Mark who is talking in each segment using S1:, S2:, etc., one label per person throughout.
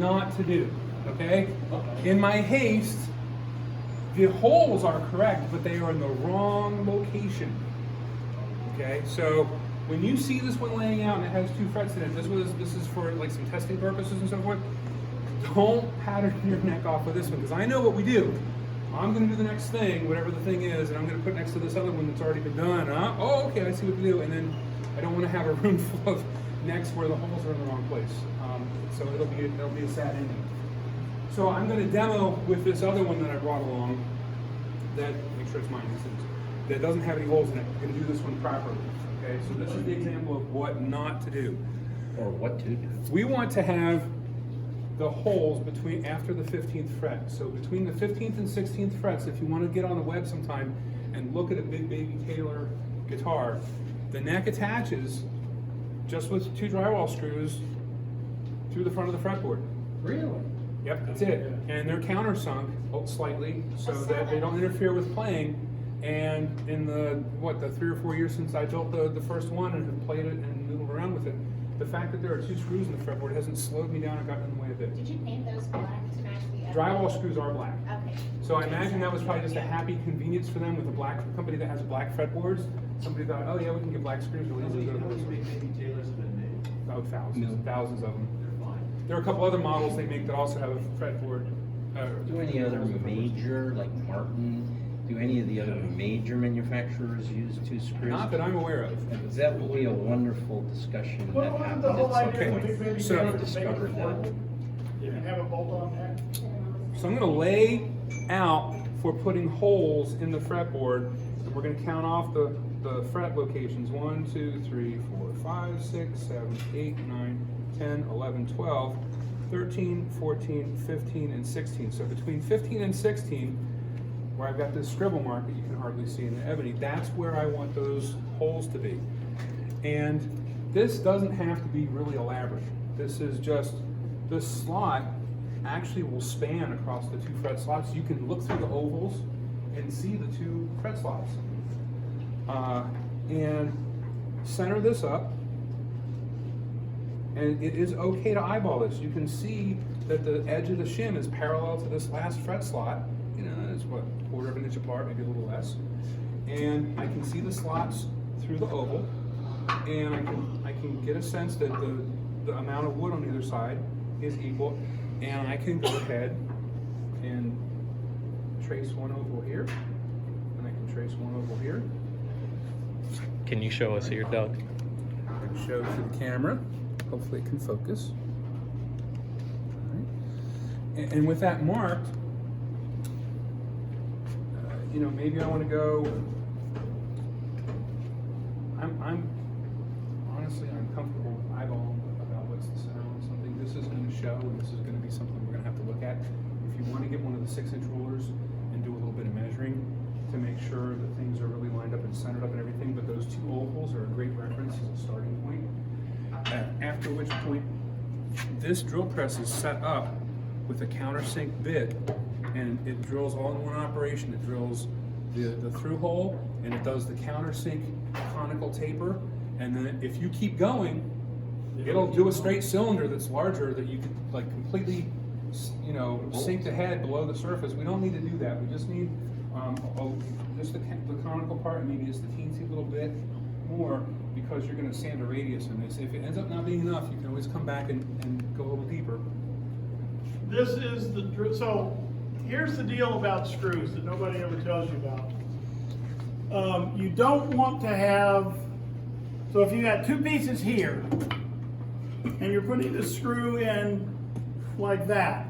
S1: not to do, okay? In my haste, the holes are correct, but they are in the wrong location, okay? So when you see this one laying out and it has 2 frets in it, this is for like some testing purposes and so forth, don't pattern your neck off with this one, because I know what we do. I'm going to do the next thing, whatever the thing is, and I'm going to put it next to this other one that's already been done. Oh, okay, I see what to do. And then I don't want to have a room full of necks where the holes are in the wrong place. So it'll be a sad ending. So I'm going to demo with this other one that I brought along. That, make sure it's mine. That doesn't have any holes in it. I'm going to do this one properly. Okay, so this is the example of what not to do.
S2: Or what to do. We
S1: want to have the holes between after the 15th fret. So between the 15th and 16th frets, if you want to get on the web sometime and look at a Big Baby Taylor guitar, the neck attaches just with 2 drywall screws through the front of the fretboard.
S2: Really?
S1: Yep, that's it. And they're countersunk slightly so that they don't interfere with playing. And in the 3 or 4 years since I built the first one and have played it and noodled around with it, the fact that there are 2 screws in the fretboard hasn't slowed me down or gotten in the way of it.
S3: Did you paint those black to match the other?
S1: Drywall screws are black.
S3: Okay.
S1: So I imagine that was probably just a happy convenience for them with a black company that has black fretboards. Somebody thought, oh yeah, we can get black screws really easily.
S4: How many Big Baby Taylors have been made?
S1: Oh, thousands of them.
S4: They're fine.
S1: There are a couple other models they make that also have a fretboard.
S2: Do any other major, like Martin, do any of the other major manufacturers use 2 screws?
S1: Not that I'm aware of.
S2: That would be a wonderful discussion that
S5: Well,
S2: happened
S5: the
S2: at
S5: whole
S2: some
S5: idea of
S2: point.
S5: Big Baby
S1: So-
S5: Taylor to make
S2: Discovered
S5: it
S2: that.
S5: affordable. You can have a bolt-on neck.
S1: So I'm going to lay out for putting holes in the fretboard. We're going to count off the fret locations. 1, 2, 3, 4, 5, 6, 7, 8, 9, 10, 11, 12, 13, 14, 15, and 16. So between 15 and 16, where I've got this scribble mark that you can hardly see in the ebony, that's where I want those holes to be. And this doesn't have to be really elaborate. This is just, this slot actually will span across the 2 fret slots. You can look through the ovals and see the 2 fret slots. And center this up. And it is okay to eyeball this. You can see that the edge of the shim is parallel to this last fret slot. You know, it's what, 1/4 of an inch apart, maybe a little less. And I can see the slots through the oval, and I can get a sense that the amount of wood on either side is equal, and I can go ahead and trace one oval here, and I can trace one oval here.
S6: Can you show us here, Doug?
S1: I can show to the camera. Hopefully it can focus. All right. And with that marked, you know, maybe I want to go. I'm honestly uncomfortable eyeballing about what's the center on something. This is going to show, and this is going to be something we're going to have to look at. If you want to get one of the 6-inch rulers and do a little bit of measuring to make sure that things are really lined up and centered up and everything, but those 2 ovals are a great reference as a starting point. After which point, this drill press is set up with a countersink bit, and it drills all in one operation. It drills the through hole, and it does the countersink conical taper, and then if you keep going, it'll do a straight cylinder that's larger that you could like completely, you know, sink the head below the surface. We don't need to do that. We just need just the conical part, and maybe just the teensy little bit more, because you're going to sand a radius in this. If it ends up not being enough, you can always come back and go a little deeper.
S5: This is so here's the deal about screws that nobody ever tells you about. You don't want to have, so if you got 2 pieces here, and you're putting the screw in like that,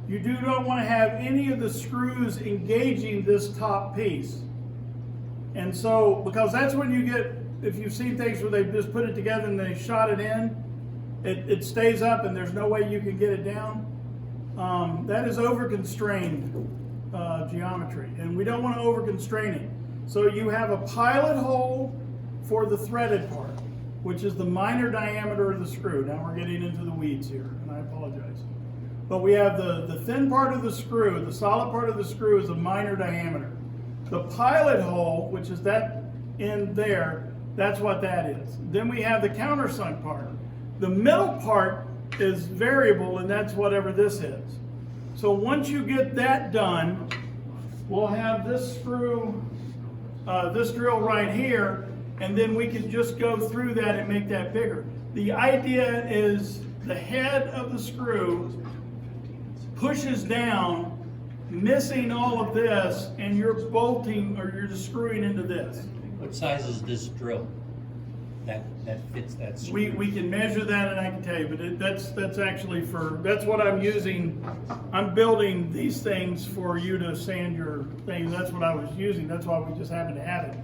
S5: you do not want to have any of the screws engaging this top piece. And so, because that's when you get, if you've seen things where they just put it together and they shot it in, it stays up and there's no way you can get it down. That is over-constrained geometry, and we don't want to over-constrain it. So you have a pilot hole for the threaded part, which is the minor diameter of the screw. Now we're getting into the weeds here, and I apologize. But we have the thin part of the screw, the solid part of the screw is a minor diameter. The pilot hole, which is that in there, that's what that is. Then we have the countersunk part. The middle part is variable, and that's whatever this is. So once you get that done, we'll have this screw, this drill right here, and then we can just go through that and make that bigger. The idea is the head of the screw pushes down, missing all of this, and you're bolting or you're just screwing into this.
S7: What size is this drill that fits that screw?
S5: We can measure that and I can tell you, but that's actually that's what I'm using. I'm building these things for you to sand your thing. That's what I was using. That's why we just happen to have it.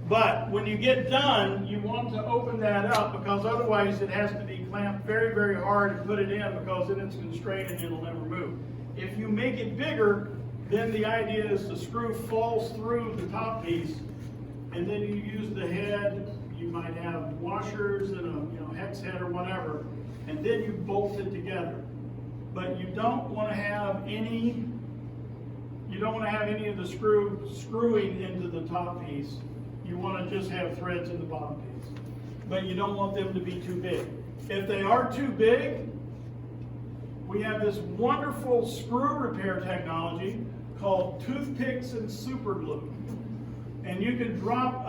S5: But when you get done, you want to open that up because otherwise it has to be clamped very, very hard and put it in because then it's constrained and it'll never move. If you make it bigger, then the idea is the screw falls through the top piece and then you use the head. You might have washers and a hex head or whatever, and then you bolt it together. But you don't want to have any. You don't want to have any of the screwing into the top piece. You want to just have threads in the bottom piece. But you don't want them to be too big. If they are too big, we have this wonderful screw repair technology called toothpicks and super glue. And you can drop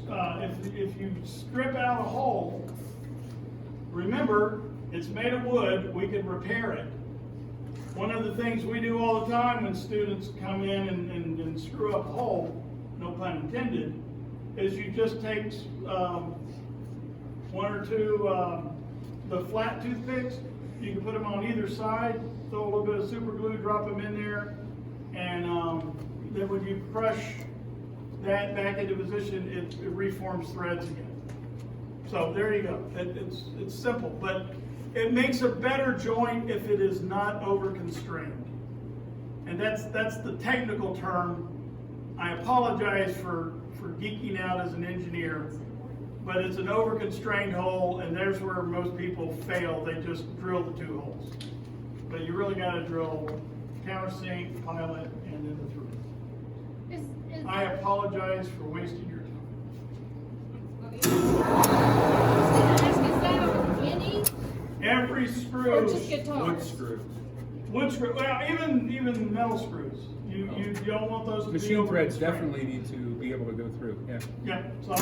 S5: if you strip out a hole, remember, it's made of wood, we can repair it. One of the things we do all the time when students come in and screw up a hole, no pun intended, is you just take one or two the flat toothpicks, you can put them on either side, throw a little bit of super glue, drop them in there, and then when you crush that back into position, it reforms threads again. So there you go. It's simple, but it makes a better joint if it is not over constrained. And that's the technical term. I apologize for geeking out as an engineer, but it's an over constrained hole, and there's where most people fail. They just drill the two holes. But you really got to drill countersink, pilot, and then the through. I apologize for wasting your time.
S3: Is that on any?
S5: Every screw.
S3: Or just guitars?
S1: Wood screw.
S5: Wood screw. Well, even metal screws. You don't want those to be
S1: Machine
S5: over
S1: threads
S5: constrained.
S1: definitely need to be able to go through, yeah.
S5: Yeah. So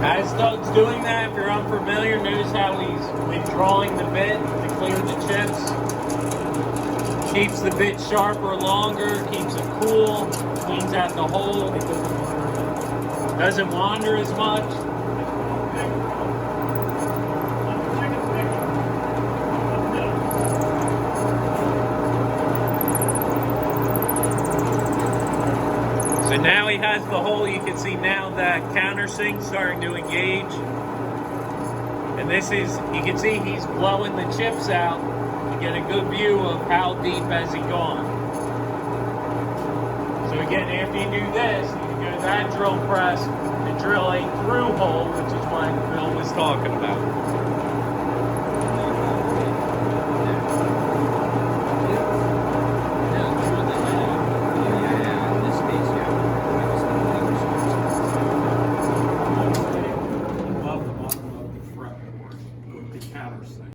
S6: As Doug's doing that, if you're unfamiliar, notice how he's withdrawing the bit to clear the chips. Keeps the bit sharper longer, keeps it cool, cleans out the hole. Doesn't wander as much. So now he has the hole. You can see now that countersink starting to engage. And this is, you can see he's blowing the chips out. You get a good view of how deep has he gone. So again, after you do this, you can go to that drill press and drill a through hole, which is what Bill was talking about.